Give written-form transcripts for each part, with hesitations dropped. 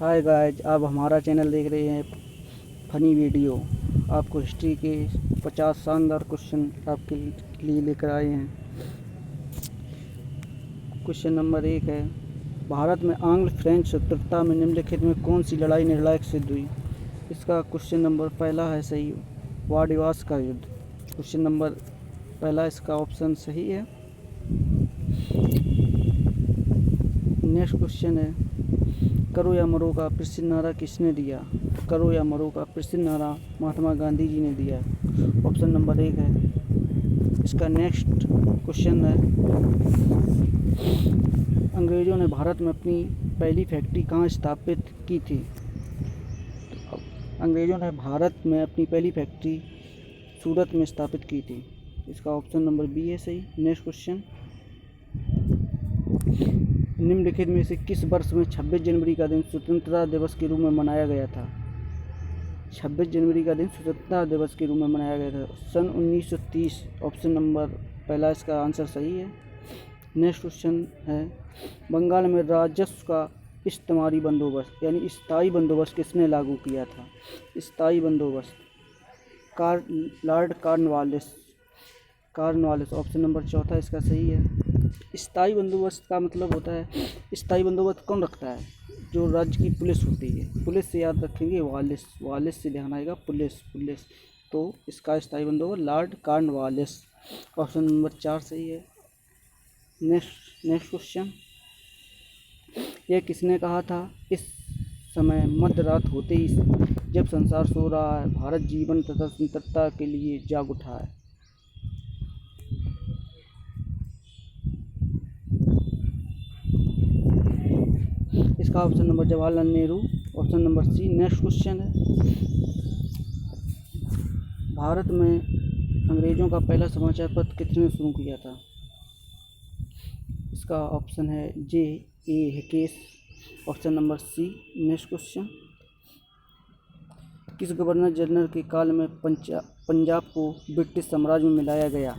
Hi guys, आप हमारा channel देख रहे हैं फनी वीडियो। आपको हिस्ट्री के 50 शानदार क्वेश्चन आपके लिए लेकर आए हैं। क्वेश्चन नंबर 1 है, भारत में आंग्ल फ्रेंच शत्रुता में निम्नलिखित में कौन सी लड़ाई निर्णायक सिद्ध हुई? इसका क्वेश्चन नंबर पहला है सही, वाडिवास का युद्ध। क्वेश्चन नंबर पहला इसका ऑप्शन सही है। नेक्स्ट क्वेश्चन है, करो या मरो का प्रसिद्ध नारा किसने दिया? करो या मरो का प्रसिद्ध नारा महात्मा गांधी जी ने दिया। ऑप्शन नंबर 1 है। इसका नेक्स्ट क्वेश्चन है, अंग्रेज़ों ने भारत में अपनी पहली फैक्ट्री कहाँ स्थापित की थी? अंग्रेज़ों ने भारत में अपनी पहली फैक्ट्री सूरत में स्थापित की थी। इसका ऑप्शन नंबर बी है सही। नेक्स्ट क्वेश्चन, निम्नलिखित में से किस वर्ष में 26 जनवरी का दिन स्वतंत्रता दिवस के रूप में मनाया गया था? 26 जनवरी का दिन स्वतंत्रता दिवस के रूप में मनाया गया था सन 1930। ऑप्शन नंबर पहला इसका आंसर सही है। नेक्स्ट क्वेश्चन है, बंगाल में राजस्व का इज्तिमाही बंदोबस्त यानी स्थायी बंदोबस्त किसने लागू किया था? स्थायी बंदोबस्त लॉर्ड कॉर्नवालिस। ऑप्शन नंबर चौथा इसका सही है। स्थायी बंदोबस्त का मतलब होता है, स्थायी बंदोबस्त कौन रखता है? जो राज्य की पुलिस होती है। पुलिस से याद रखेंगे, वालिस से ध्यान आएगा, पुलिस। तो इसका स्थायी बंदोबस्त लॉर्ड कॉर्नवालिस। ऑप्शन नंबर 4 सही है। नेक्स्ट क्वेश्चन, यह किसने कहा था? इस समय मध्य रात होते ही जब संसार सो रहा है, भारत जीवन तथा स्वतंत्रता के लिए जाग उठा है। इसका option number Jawaharlal Nehru. Option number C. Next question है, भारत में अंग्रेज़ों का पहला समाचार पत्र किसने शुरू किया था? इसका ऑप्शन है J A Hicky's. Option number C. Next question, किस गवर्नर जनरल के काल में पंजाब को ब्रिटिश साम्राज्य में मिलाया गया?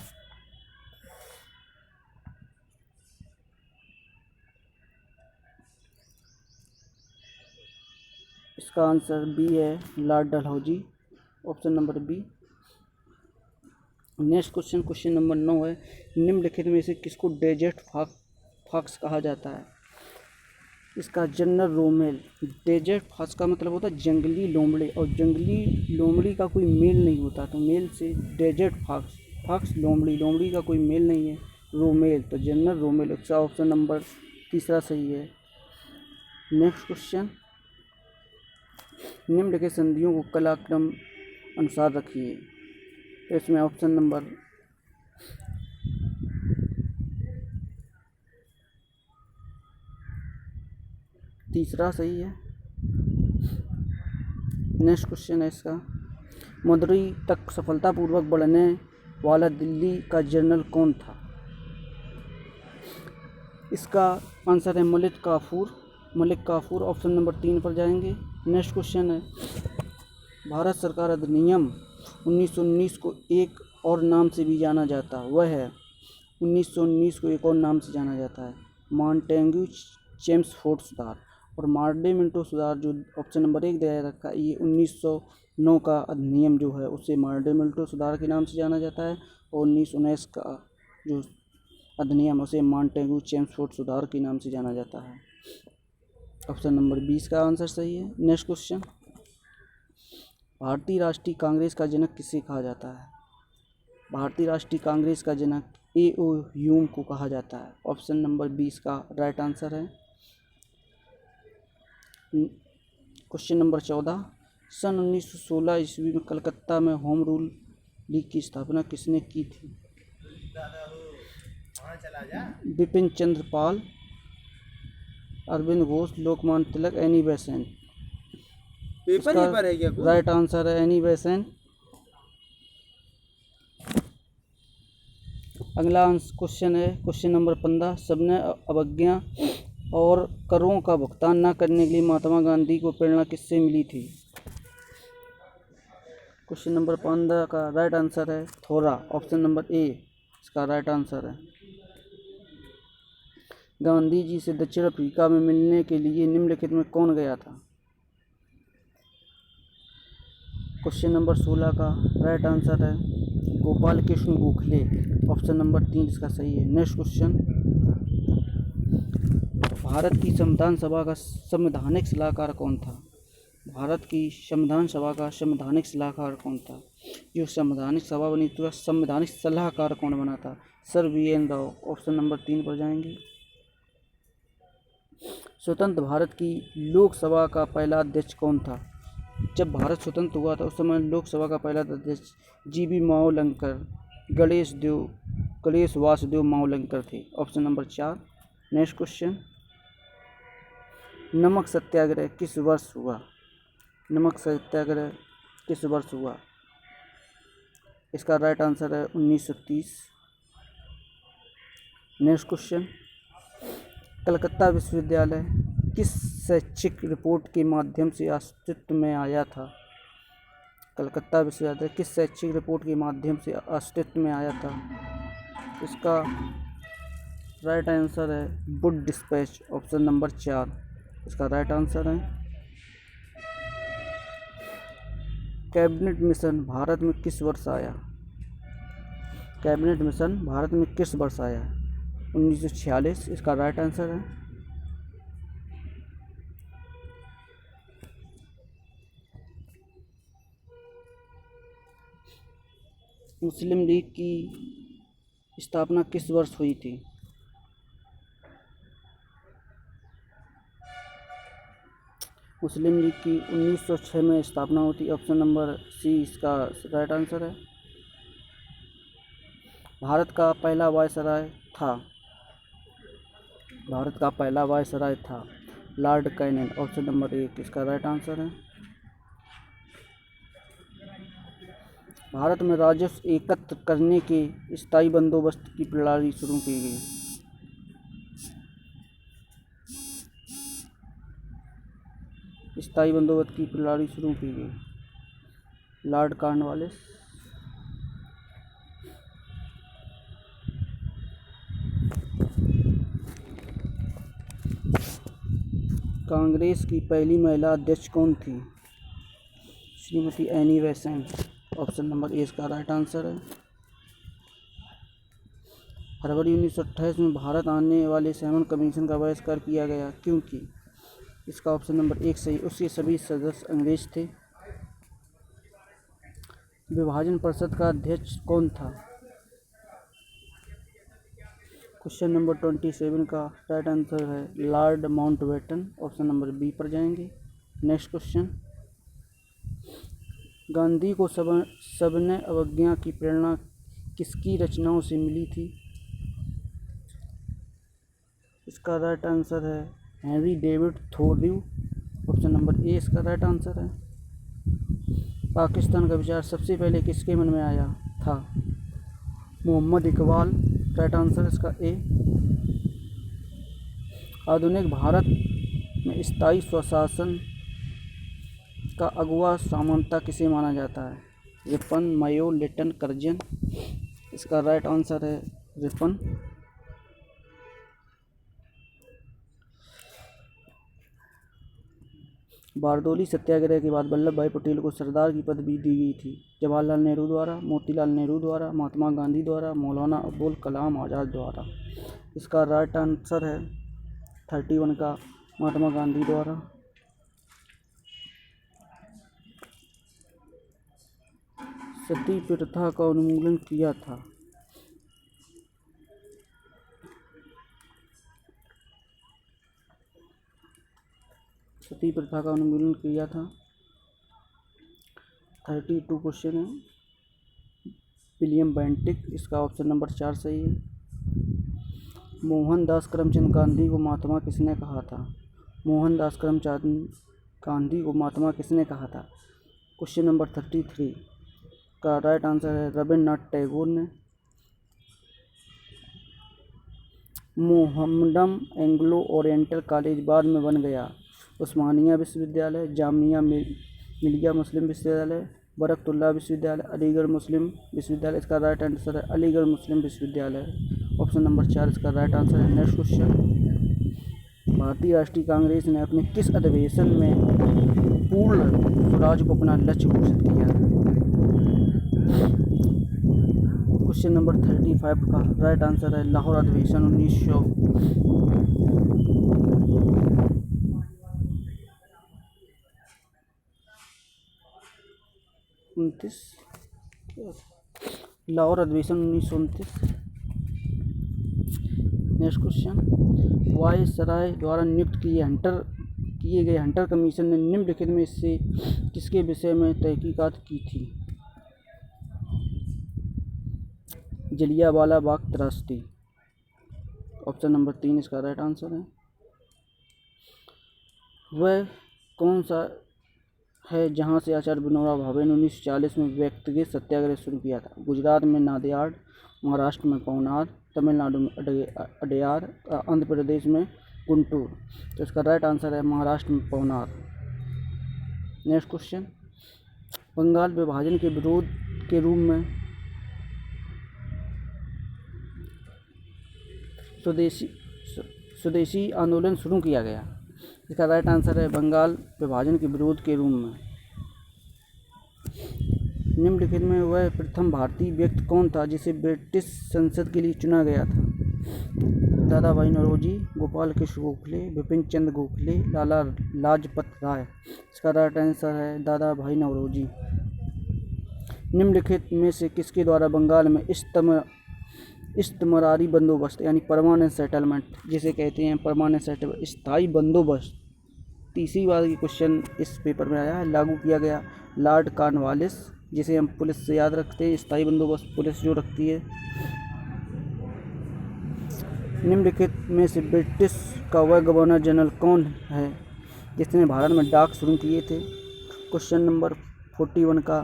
इसका आंसर बी है, lord Dalhousie. Option number B. Next question number 9 है, निम्नलिखित में से किसको डेजर्ट फॉक्स कहा जाता है? इसका जनरल रोमेल। डेजर्ट फॉक्स का मतलब होता है जंगली लोमड़ी, और जंगली लोमड़ी का कोई मेल नहीं होता, तो मेल से डेजर्ट फॉक्स लोमड़ी का कोई मेल नहीं है, रोमेल, तो जनरल रोमेल। इसका ऑप्शन नंबर तीसरा सही है। नेक्स्ट क्वेश्चन, निम्नलिखित संधियों को कालक्रम अनुसार रखिए। तो इसमें ऑप्शन नंबर तीसरा सही है। नेक्स्ट क्वेश्चन है इसका, मदुरई तक सफलतापूर्वक बढ़ने वाला दिल्ली का जनरल कौन था? इसका आंसर है मलिक काफूर। ऑप्शन नंबर 3 पर जाएंगे। नेक्स्ट क्वेश्चन है, भारत सरकार अधिनियम 1919 को एक और नाम से भी जाना जाता है, वह है 1919 को एक और नाम से जाना जाता है मॉन्टेग्यू चेम्सफोर्ड सुधार। और मार्डे-मिंटो सुधार जो ऑप्शन नंबर 1 दिया रखा है, ये 1909 का अधिनियम जो है उसे मार्डे-मिंटो सुधार के नाम से जाना जाता है, और 1919 का जो अधिनियम उसे मॉन्टेग्यू चेम्सफोर्ड सुधार के नाम से जाना जाता है। ऑप्शन नंबर 20 का आंसर सही है। नेक्स्ट क्वेश्चन, भारतीय राष्ट्रीय कांग्रेस का जनक किसे कहा जाता है? भारतीय राष्ट्रीय कांग्रेस का जनक A.O. ह्यूम को कहा जाता है। ऑप्शन नंबर 20 का राइट आंसर है। क्वेश्चन नंबर 14, सन 1916 ईस्वी में कलकत्ता में होम रूल लीग की स्थापना किसने की थी? Bipin Chandra Pal, Arvind Ghosh, Lokmanya Tilak, Annie Besant. Paper ही पर है क्या? राइट आंसर है एनी बेसेंट। अगला क्वेश्चन है क्वेश्चन नंबर 15, सबने अवज्ञा और करों का भुगतान न करने के लिए महात्मा गांधी को प्रेरणा किससे मिली थी? क्वेश्चन नंबर 15 का राइट आंसर है थोरा। ऑप्शन नंबर ए इसका राइट आंसर है। गांधी जी से दक्षिण अफ्रीका में मिलने के लिए निम्नलिखित में कौन गया था? क्वेश्चन नंबर 16 का राइट आंसर है गोपाल कृष्ण गोखले, ऑप्शन नंबर 3 इसका सही है। नेक्स्ट क्वेश्चन, भारत की संविधान सभा का संवैधानिक सलाहकार कौन था? भारत की संविधान सभा का संवैधानिक सलाहकार कौन था? जो संवैधानिक सभा बनी तो संवैधानिक सलाहकार कौन बना था? Sir VN Rao, option number 3 पर जाएंगे। स्वतंत्र भारत की लोकसभा का पहला अध्यक्ष कौन था? जब भारत स्वतंत्र हुआ था उस समय लोकसभा का पहला अध्यक्ष GB मावलंकर, गणेश वासुदेव मावलंकर थे, ऑप्शन नंबर 4। नेक्स्ट क्वेश्चन, नमक सत्याग्रह किस वर्ष हुआ? नमक सत्याग्रह किस वर्ष हुआ? इसका राइट आंसर है 1930। नेक्स्ट क्वेश्चन, कलकत्ता विश्वविद्यालय किस शैक्षिक रिपोर्ट के माध्यम से अस्तित्व में आया था? कलकत्ता विश्वविद्यालय किस शैक्षिक रिपोर्ट के माध्यम से अस्तित्व में आया था? इसका राइट आंसर है वुड डिस्पैच, ऑप्शन नंबर 4 इसका राइट आंसर है। कैबिनेट मिशन भारत में किस वर्ष आया? कैबिनेट मिशन भारत में किस वर्ष आया? 1946 इसका राइट आंसर है। मुस्लिम लीग की स्थापना किस वर्ष हुई थी? मुस्लिम लीग की 1906 में स्थापना होती, ऑप्शन नंबर C इसका राइट आंसर है। भारत का पहला वायसराय था, भारत का पहला वायसराय था लॉर्ड कैनिंग, ऑप्शन नंबर 1 इसका राइट आंसर है। भारत में राजस्व एकत्र करने के स्थायी बंदोबस्त की प्रणाली शुरू की गई। स्थायी बंदोबस्त की प्रणाली शुरू की गई, लॉर्ड कॉर्नवालिस। कांग्रेस की पहली महिला अध्यक्ष कौन थी? Shrimati Annie Besant, option number A इसका राइट आंसर है। फरवरी 1928 में भारत आने वाले सैमन कमीशन का बहिष्कार किया गया क्योंकि? इसका ऑप्शन नंबर 1 सही, उसके सभी सदस्य अंग्रेज थे। विभाजन परिषद का अध्यक्ष कौन था? क्वेश्चन नंबर 27 का राइट आंसर है lord Mountbatten, option number B पर जाएंगे। नेक्स्ट क्वेश्चन, गांधी को सविनय अवज्ञा की प्रेरणा किसकी रचनाओं से मिली थी? इसका राइट आंसर है Henry David Thoreau, option number A इसका राइट आंसर है। पाकिस्तान का विचार सबसे पहले किसके मन में आया था? मोहम्मद इकबाल, राइट आंसर इसका ए। आधुनिक भारत में स्थायी स्वशासन का अगुवा सामंता किसे माना जाता है? रिपन, मायो, लिटन, कर्जन, इसका राइट आंसर है रिपन। बारदोली सत्याग्रह के बाद वल्लभ भाई पटेल को सरदार की पदवी दी गई थी। जवाहरलाल नेहरू द्वारा, मोतीलाल नेहरू द्वारा, महात्मा गांधी द्वारा, मौलाना अबुल कलाम आज़ाद द्वारा। इसका राइट आंसर है 31 का महात्मा गांधी द्वारा। सती प्रथा का उन्मूलन किया था? सती प्रथा का उन्मूलन किया था 32 क्वेश्चन है विलियम बेंटिक, इसका ऑप्शन नंबर 4 सही है। मोहनदास करमचंद गांधी को महात्मा किसने कहा था? मोहनदास करमचंद गांधी को महात्मा किसने कहा था? क्वेश्चन नंबर 33 का राइट आंसर है रविन्द्रनाथ टैगोर ने। मोहम्मडन एंग्लो ओरिएंटल कॉलेज बाद में बन गया उस्मानिया विश्वविद्यालय, जामिया मिलिया मुस्लिम विश्वविद्यालय, बरकतुल्लाह विश्वविद्यालय, अलीगढ़ मुस्लिम विश्वविद्यालय। इसका राइट आंसर है अलीगढ़ मुस्लिम विश्वविद्यालय, ऑप्शन नंबर 4 इसका राइट आंसर है। नेक्स्ट क्वेश्चन, भारतीय राष्ट्रीय कांग्रेस ने अपने किस अधिवेशन में पूर्ण स्वराज को अपना लक्ष्य घोषित किया। क्वेश्चन नंबर 35 का राइट आंसर है लाहौर अधिवेशन 1929। लाहौर अधिवेशन 1929। नेक्स्ट क्वेश्चन, वायसराय द्वारा नियुक्त किए गए हंटर कमीशन ने निम्नलिखित में से किसके विषय में तहकीकात की थी? जलियांवाला बाग त्रासदी। ऑप्शन नंबर 3 इसका राइट आंसर है। वह कौन सा है जहां से आचार्य विनोबा भावे ने 1940 में व्यक्तिगत सत्याग्रह शुरू किया था? गुजरात में नादियाड, महाराष्ट्र में पवनार, तमिलनाडु में अडयार, आंध्र प्रदेश में गुंटूर। तो इसका राइट आंसर है महाराष्ट्र में पवनार। नेक्स्ट क्वेश्चन, बंगाल विभाजन के विरोध के रूप में स्वदेशी आंदोलन शुरू किया गया। इसका राइट आंसर है बंगाल विभाजन के विरोध के रूप में। निम्नलिखित में वह प्रथम भारतीय व्यक्ति कौन था जिसे ब्रिटिश संसद के लिए चुना गया था? दादा भाई नौरोजी, गोपाल कृष्ण गोखले, बिपिन चंद्र गोखले, लाला लाजपत राय। इसका राइट आंसर है दादा भाई नौरोजी। निम्नलिखित में से किसके द्वारा बंगाल में इस्तमरारी बंदोबस्त यानी परमानेंट सेटलमेंट जिसे कहते हैं परमानेंट सेटलमेंट स्थायी बंदोबस्त, तीसरी बार ये क्वेश्चन इस पेपर में आया है, लागू किया गया? लॉर्ड कॉर्नवालिस, जिसे हम पुलिस से याद रखते हैं, स्थायी बंदोबस्त पुलिस जो रखती है। निम्नलिखित में से ब्रिटिश का वह गवर्नर जनरल कौन है जिसने भारत में डाक शुरू किए थे? क्वेश्चन नंबर 41 का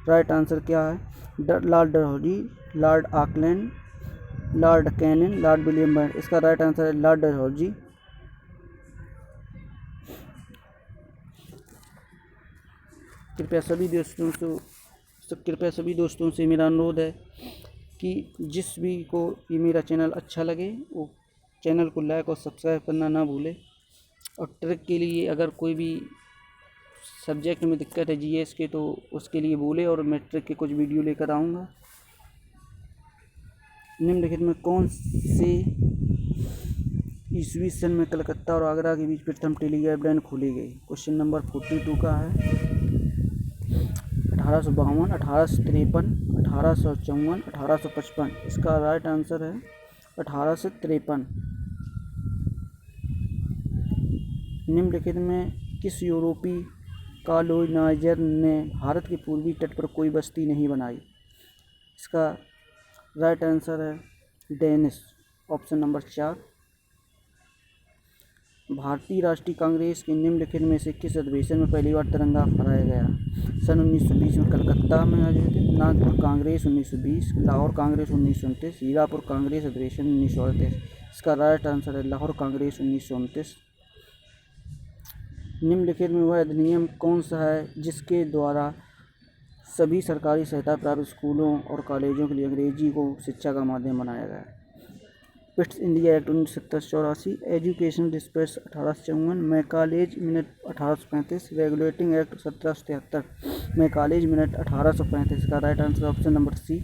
राइट आंसर क्या है? Lord Dalhousie, Lord Auckland, Lord Canning, Lord William bent. इसका राइट आंसर है लॉर्ड डलहौजी। कृपया सभी दोस्तों से मेरा अनुरोध है कि जिस भी को ये मेरा चैनल अच्छा लगे वो चैनल को लाइक और सब्सक्राइब करना ना भूले। और ट्रिक के लिए अगर कोई भी सब्जेक्ट में दिक्कत है जीएस के तो उसके लिए बोले और मैं ट्रिक के कुछ वीडियो लेकर आऊँगा। निम्नलिखित में कौन से ईस्वी सन में कलकत्ता और आगरा के बीच प्रथम टेलीग्राफ लाइन खोली गई? क्वेश्चन नंबर 42 का है। 1852, 1853, 1854, 1855। इसका राइट आंसर है 1853। निम्नलिखित में किस यूरोपीय कॉलोनाइजर ने भारत के पूर्वी तट पर कोई बस्ती नहीं बनाई? इसका राइट आंसर है डेनिस। Option number 4। भारतीय राष्ट्रीय कांग्रेस के निम्नलिखित में से किस अधिवेशन में पहली बार तिरंगा फहराया गया? सन 1920 में कलकत्ता में आयोजित नागपुर कांग्रेस 1920, लाहौर कांग्रेस 1929, हीरापुर कांग्रेस अधिवेशन 1938। इसका राइट आंसर है लाहौर कांग्रेस 1929। निम्नलिखित में वह अधिनियम कौन सा है जिसके द्वारा सभी सरकारी सहायता प्राप्त स्कूलों और कॉलेजों के लिए अंग्रेजी को शिक्षा का माध्यम बनाया गया? East India act 1984, education dispatch 1854, Macaulay's minute 1835, regulating act 1773, Macaulay's minute 1835। का right answer option number C.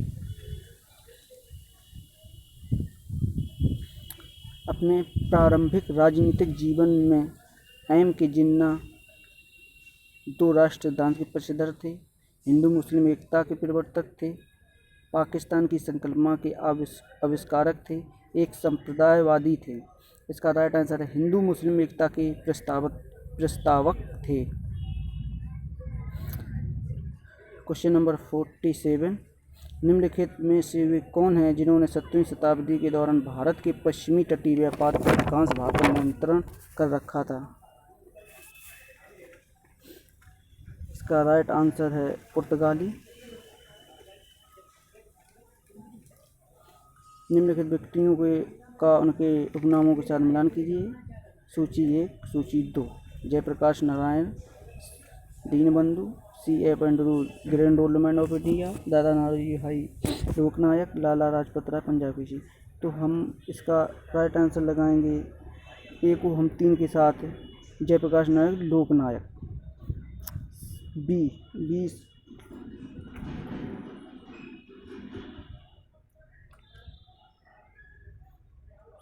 अपने प्रारंभिक राजनीतिक जीवन में एम के जिन्ना दो राष्ट्र सिद्धांत के पक्षधर थे, हिंदू मुस्लिम एकता के प्रवर्तक थे, पाकिस्तान की संकल्पना के आविष्कारक थे, एक संप्रदायवादी थे। इसका राइट आंसर है हिंदू मुस्लिम एकता के प्रस्तावक थे। क्वेश्चन नंबर 47, निम्नलिखित में से वे कौन हैं जिन्होंने 7वीं शताब्दी के दौरान भारत के पश्चिमी तटीय व्यापार के अधिकांश भाग पर नियंत्रण कर रखा था? इसका राइट आंसर है पुर्तगाली। निम्नलिखित व्यक्तियों का उनके उपनामों के साथ मिलान कीजिए। सूची 1, सूची 2, Jayaprakash Narayan, Deenbandhu, C.F. Andrew, grand old man of India, Dada Naoroji भाई लोकनायक, लाला लाजपत राय पंजाबी जी। तो हम इसका राइट आंसर लगाएंगे ए को हम 3 के साथ, Jayaprakash Narayan Loknayak. B B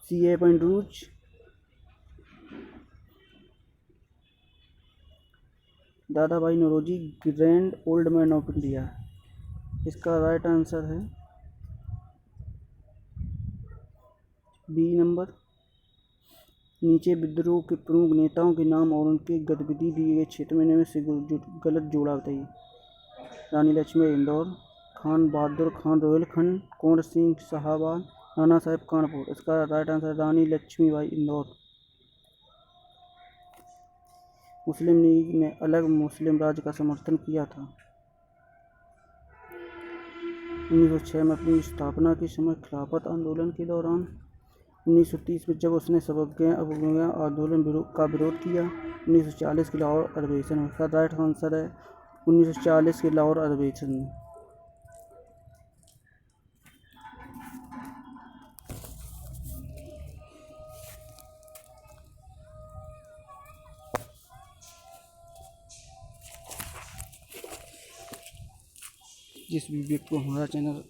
CA पॉइंट रूज, Dadabhai Naoroji grand old man of India. इसका राइट आंसर है बी नंबर। नीचे विद्रोह के प्रमुख नेताओं के नाम और उनकी गतिविधि दिए गए क्षेत्र में से गलत जोड़ा बताइए। रानी लक्ष्मीबाई इंदौर, खान बहादुर खान रोहिलखंड, कुंवर सिंह शाहाबाद, नाना साहेब कानपुर। इसका राइट आंसर रानी लक्ष्मीबाई इंदौर। मुस्लिम लीग ने अलग मुस्लिम राज्य का समर्थन किया था। 1906 में अपनी स्थापना के समय खिलाफत आंदोलन के दौरान, 1930 में जब उसने अवज्ञा आंदोलन का विरोध किया, 1940 के लाहौर अधिवेशन में। इसका राइट आंसर है 1940 के लाहौर अधिवेशन में। जिस भी व्यक्ति को हमारा चैनल